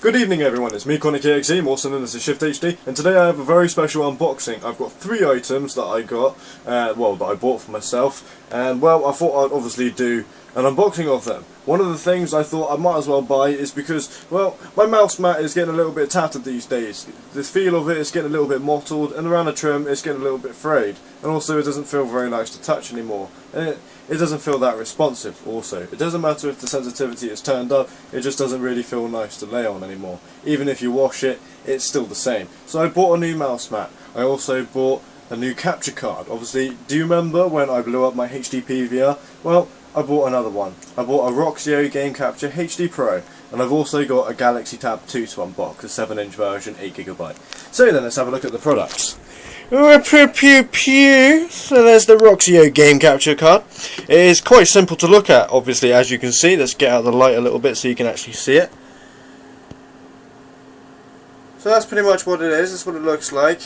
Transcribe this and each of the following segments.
Good evening everyone, it's me KXE, also known as the Shift HD, and today I have a very special unboxing. I've got 3 items that I got, that I bought for myself, and well, I thought I'd obviously do an unboxing of them. One of the things I thought I might as well buy is because, well, my mouse mat is getting a little bit tattered these days. The feel of it is getting a little bit mottled, and around the trim it's getting a little bit frayed, and also it doesn't feel very nice to touch anymore. And it doesn't feel that responsive also. It doesn't matter if the sensitivity is turned up, it just doesn't really feel nice to lay on anymore. Even if you wash it, it's still the same. So I bought a new mouse mat. I also bought a new capture card. Obviously, do you remember when I blew up my HD PVR? Well, I bought another one. I bought a Roxio Game Capture HD Pro, and I've also got a Galaxy Tab 2 to unbox, a 7-inch version, 8GB. So then, let's have a look at the products. Pew pew pew. So there's the Roxio Game Capture card. It is quite simple to look at, obviously, as you can see. Let's get out of the light a little bit so you can actually see it. So that's pretty much what it is. That's what it looks like.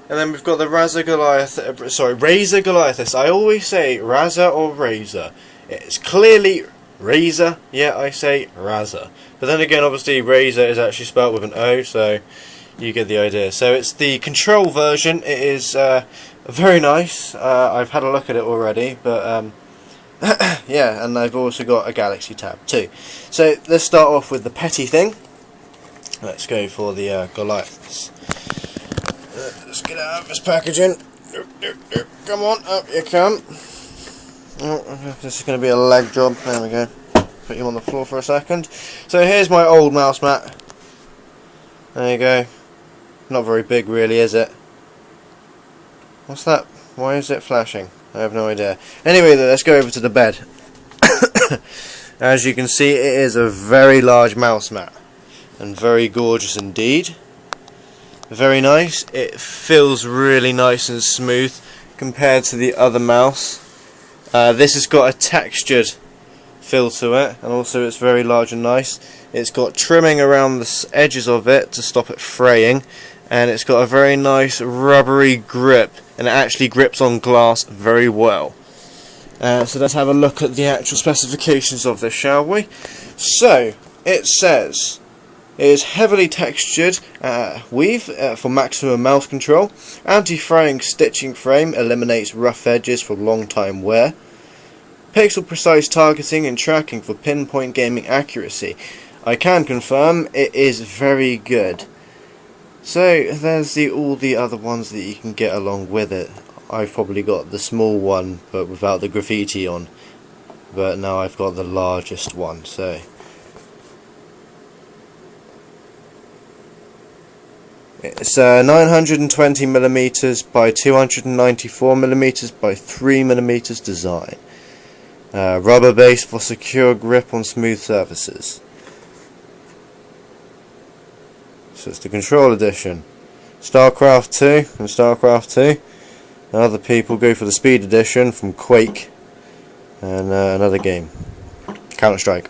And then we've got the Razer Goliathus. I always say Razer or Razer. It's clearly Razer, yeah, I say Razer. But then again, obviously, Razer is actually spelled with an O, so you get the idea. So it's the control version. It is very nice. I've had a look at it already, but yeah, and I've also got a Galaxy Tab 2. So let's start off with the petty thing. Let's go for the Goliathus. Let's get out of this packaging. Come on, up you come. Oh, this is going to be a leg job. There we go. Put you on the floor for a second. So here's my old mouse mat. There you go. Not very big really, is it? What's that? Why is it flashing? I have no idea. Anyway, let's go over to the bed. As you can see, it is a very large mouse mat. And very gorgeous indeed. Very nice. It feels really nice and smooth compared to the other mouse. This has got a textured feel to it, and also it's very large and nice. It's got trimming around the edges of it to stop it fraying, and it's got a very nice rubbery grip, and it actually grips on glass very well. So let's have a look at the actual specifications of this, shall we? So it says it is heavily textured weave for maximum mouse control. Anti-fraying stitching frame eliminates rough edges for long time wear. Pixel precise targeting and tracking for pinpoint gaming accuracy. I can confirm it is very good. So there's all the other ones that you can get along with it. I've probably got the small one but without the graffiti on. But now I've got the largest one. So it's 920mm by 294mm by 3mm design. Rubber base for secure grip on smooth surfaces. So it's the Control Edition. StarCraft 2 and StarCraft 2. Other people go for the Speed Edition from Quake and another game, Counter-Strike.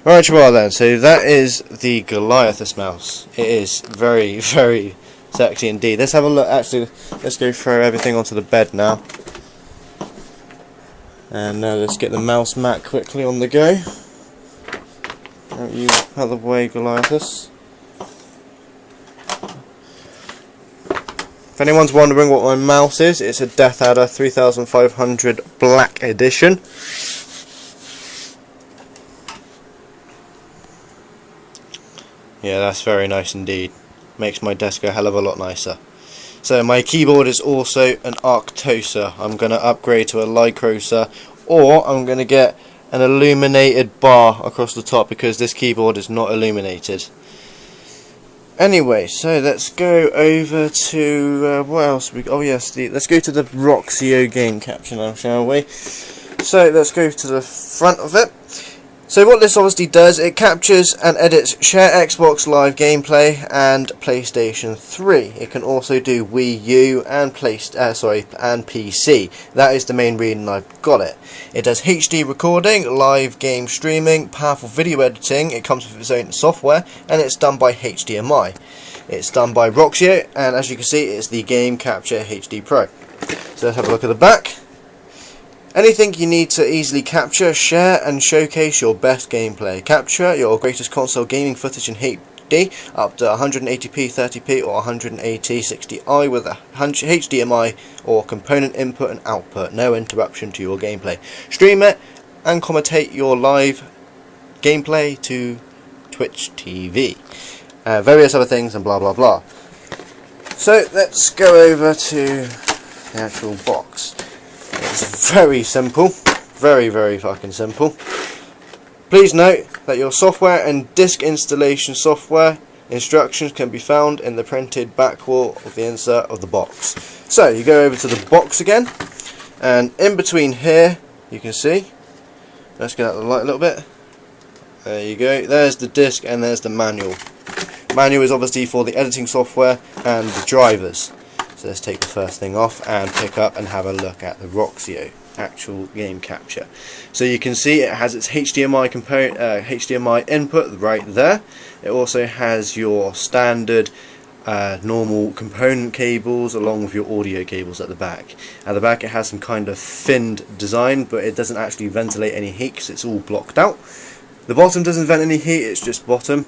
Right, well then, so that is the Goliathus mouse. It is very, very sexy indeed. Let's have a look. Actually, let's go throw everything onto the bed now. And let's get the mouse mat quickly on the go. Out you out of the way, Goliathus. If anyone's wondering what my mouse is, it's a Death Adder 3500 Black Edition. Yeah, that's very nice indeed. Makes my desk a hell of a lot nicer. So my keyboard is also an Arctosa. I'm going to upgrade to a Lycrosa, or I'm going to get an illuminated bar across the top because this keyboard is not illuminated. Anyway, so let's go over to what else? Let's go to the Roxio Game Capture now, shall we? So let's go to the front of it. So what this obviously does, it captures and edits Share Xbox Live gameplay and PlayStation 3. It can also do WiiU and and PC. That is the main reason I've got it. It does HD recording, live game streaming, powerful video editing. It comes with its own software, and it's done by HDMI. It's done by Roxio, and as you can see, it's the Game Capture HD Pro. So let's have a look at the back. Anything you need to easily capture, share and showcase your best gameplay. Capture your greatest console gaming footage in HD up to 180p 30p or 180 60i with a HDMI or component input and output. No interruption to your gameplay. Stream it and commentate your live gameplay to Twitch TV. Various other things and blah blah blah. So let's go over to the actual box. It's very simple, very fucking simple. Please note that your software and disk installation software instructions can be found in the printed back wall of the insert of the box. So you go over to the box again, and in between here you can see, let's get out the light a little bit. There you go, there's the disk and there's the manual. Manual is obviously for the editing software and the drivers. So let's take the first thing off and pick up and have a look at the Roxio actual game capture. So you can see it has its HDMI component, HDMI input right there. It also has your standard normal component cables along with your audio cables at the back. At the back it has some kind of finned design, but it doesn't actually ventilate any heat because it's all blocked out. The bottom doesn't vent any heat, it's just bottom.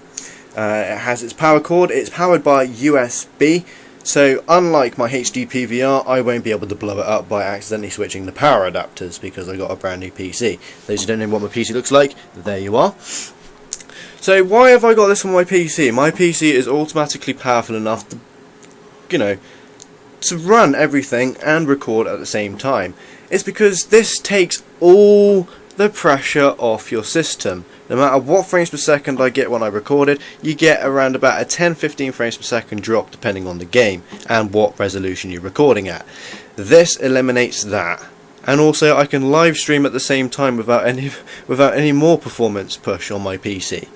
It has its power cord. It's powered by USB, so unlike my HD PVR, I won't be able to blow it up by accidentally switching the power adapters because I got a brand new PC. Those who don't know what my PC looks like, there you are. So why have I got this on my PC? My PC is automatically powerful enough to, you know, to run everything and record at the same time. It's because this takes all the pressure off your system. No matter what frames per second I get when I record it, you get around about a 10-15 frames per second drop depending on the game and what resolution you're recording at. This eliminates that, and also I can live stream at the same time without any more performance push on my PC.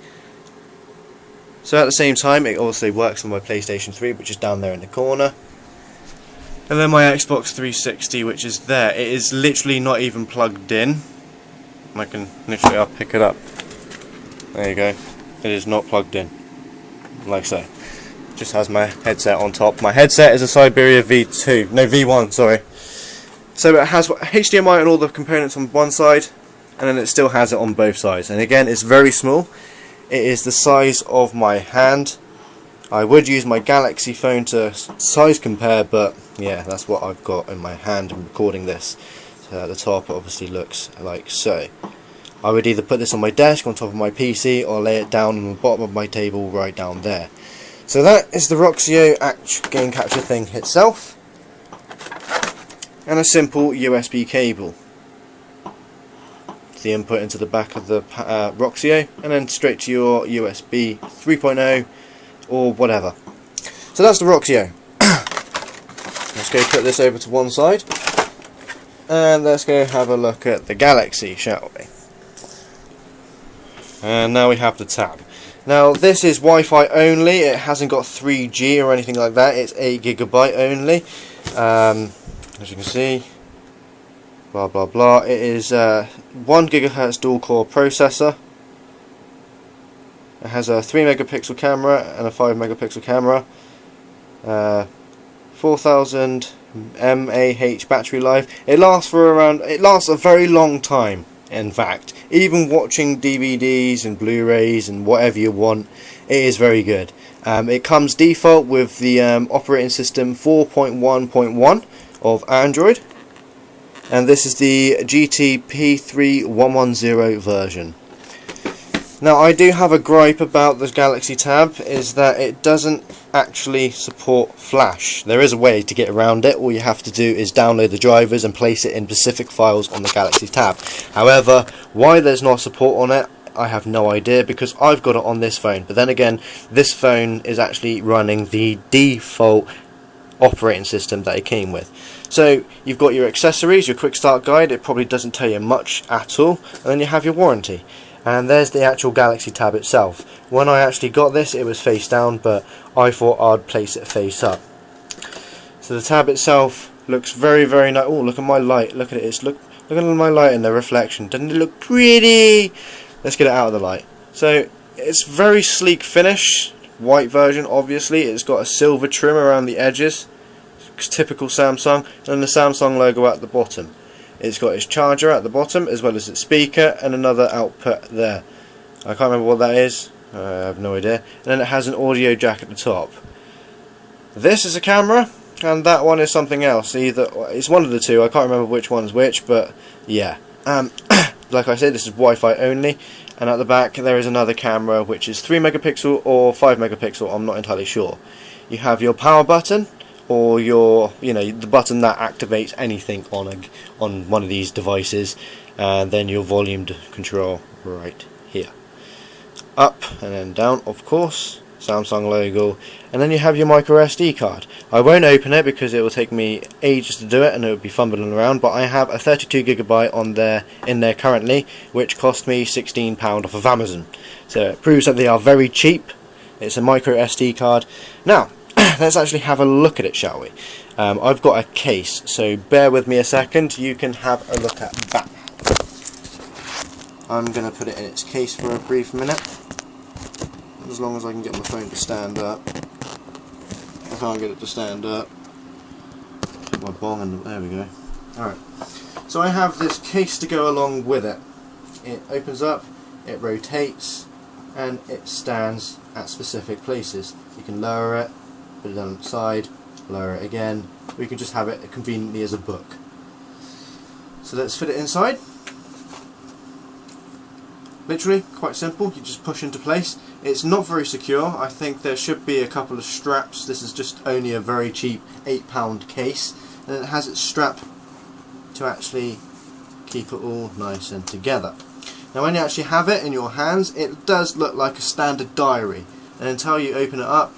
So at the same time it also works on my PlayStation 3, which is down there in the corner, and then my Xbox 360, which is there. It is literally not even plugged in. I can literally, I'll pick it up. There you go. It is not plugged in, like so. Just has my headset on top. My headset is a Siberia V1, sorry. So it has HDMI and all the components on one side, and then it still has it on both sides. And again, it's very small. It is the size of my hand. I would use my Galaxy phone to size compare, but yeah, that's what I've got in my hand and recording this. So at the top it obviously looks like so. I would either put this on my desk on top of my PC or lay it down on the bottom of my table right down there. So that is the Roxio game capture thing itself, and a simple USB cable. The input into the back of the Roxio, and then straight to your USB 3.0 or whatever. So that's the Roxio. Let's go put this over to one side, and let's go have a look at the Galaxy, shall we? And now we have the tab. Now this is Wi-Fi only. It hasn't got 3G or anything like that. It's 8GB only. As you can see, blah blah blah. It is 1 GHz dual core processor. It has a 3 megapixel camera and a 5 megapixel camera. 4000 mAh battery life. It lasts a very long time. In fact, even watching DVDs and Blu-rays and whatever you want, it is very good. It comes default with the operating system 4.1.1 of Android, and this is the GTP3110 version. Now I do have a gripe about the Galaxy Tab, is that it doesn't actually support Flash. There is a way to get around it. All you have to do is download the drivers and place it in specific files on the Galaxy Tab. However, why there's not support on it, I have no idea, because I've got it on this phone. But then again, this phone is actually running the default operating system that it came with. So you've got your accessories, your quick start guide. It probably doesn't tell you much at all, and then you have your warranty. And there's the actual Galaxy Tab itself. When I actually got this, it was face down, but I thought I'd place it face up. So the tab itself looks very nice. Oh, look at my light. Look at it. Look at my light and the reflection. Doesn't it look pretty? Let's get it out of the light. So it's very sleek finish. White version, obviously. It's got a silver trim around the edges. It's typical Samsung. And the Samsung logo at the bottom. It's got its charger at the bottom as well as its speaker and another output there. I can't remember what that is, I have no idea. And then it has an audio jack at the top. This is a camera and that one is something else. Either it's one of the two, I can't remember which one's which, but yeah. Like I said, this is Wi-Fi only, and at the back there is another camera which is 3 megapixel or 5 megapixel, I'm not entirely sure. You have your power button, or your, the button that activates anything on one of these devices, and then your volume control right here. Up and then down, of course, Samsung logo, and then you have your micro SD card. I won't open it because it will take me ages to do it and it will be fumbling around, but I have a 32GB in there currently, which cost me £16 off of Amazon. So it proves that they are very cheap. It's a micro SD card. Now, let's actually have a look at it, shall we? I've got a case, so bear with me a second, you can have a look at that. I'm going to put it in its case for a brief minute. As long as I can get my phone to stand up. I can't get it to stand up. Put my bong and there we go. Alright. So I have this case to go along with it. It opens up, it rotates, and it stands at specific places. You can lower it, put it down the side, lower it again, or you can just have it conveniently as a book. So let's fit it inside. Literally, quite simple, you just push into place. It's not very secure, I think there should be a couple of straps. This is just only a very cheap £8 case, and it has its strap to actually keep it all nice and together. Now when you actually have it in your hands, it does look like a standard diary, and until you open it up,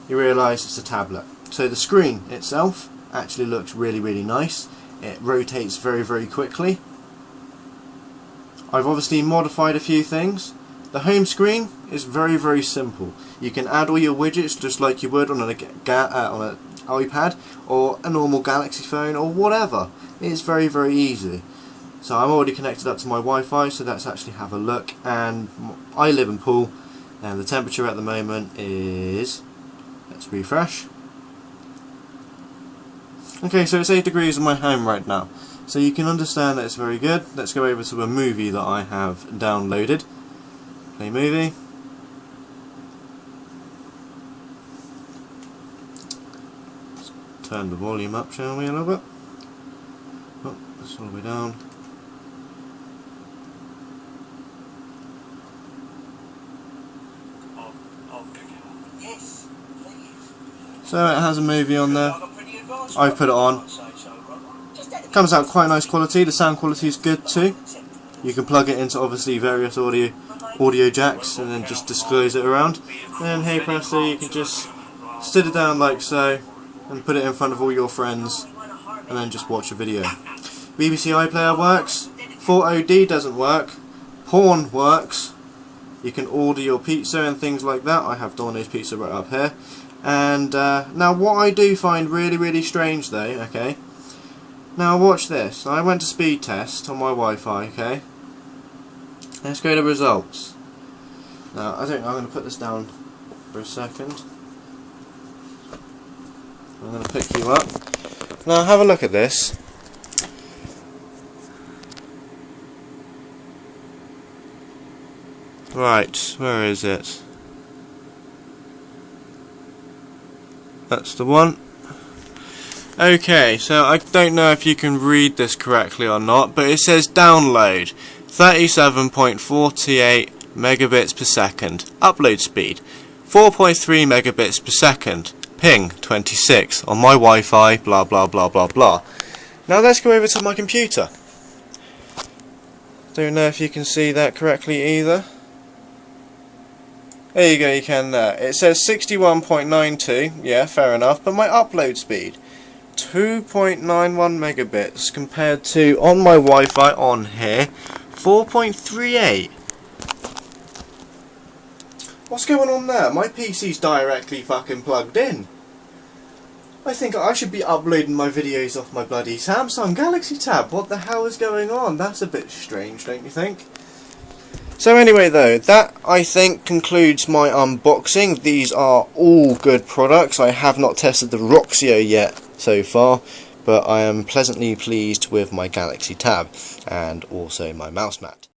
you realise it's a tablet. So the screen itself actually looks really nice. It rotates very quickly. I've obviously modified a few things. The home screen is very simple. You can add all your widgets just like you would on an iPad or a normal Galaxy phone or whatever. It's very easy. So I'm already connected up to my Wi-Fi, so let's actually have a look. And I live in Poole, and the temperature at the moment is, let's refresh. Okay, so it's 8 degrees in my home right now. So you can understand that it's very good. Let's go over to a movie that I have downloaded. Play movie. Let's turn the volume up, shall we, a little bit? Oh, that's all the way down. So it has a movie on there. I've put it on. Comes out quite nice quality. The sound quality is good too. You can plug it into obviously various audio jacks and then just disclose it around. And hey presto, you can just sit it down like so and put it in front of all your friends and then just watch a video. BBC iPlayer works. 4OD doesn't work. Porn works. You can order your pizza and things like that. I have Domino's pizza right up here. And now what I do find really strange though, okay. Now watch this. I went to speed test on my Wi-Fi, okay. Let's go to results. Now I'm going to put this down for a second. I'm going to pick you up. Now have a look at this. Right, where is it? That's the one. Okay, so I don't know if you can read this correctly or not, but it says download 37.48 megabits per second, upload speed 4.3 megabits per second, ping 26 on my Wi-Fi, blah blah blah blah blah. Now let's go over to my computer. Don't know if you can see that correctly either. There you go, you can there. It says 61.92, yeah, fair enough, but my upload speed 2.91 megabits compared to, on my Wi-Fi on here, 4.38. What's going on there? My PC's directly fucking plugged in. I think I should be uploading my videos off my bloody Samsung Galaxy Tab. What the hell is going on? That's a bit strange, don't you think? So anyway though, that I think concludes my unboxing. These are all good products. I have not tested the Roxio yet so far, but I am pleasantly pleased with my Galaxy Tab and also my mouse mat.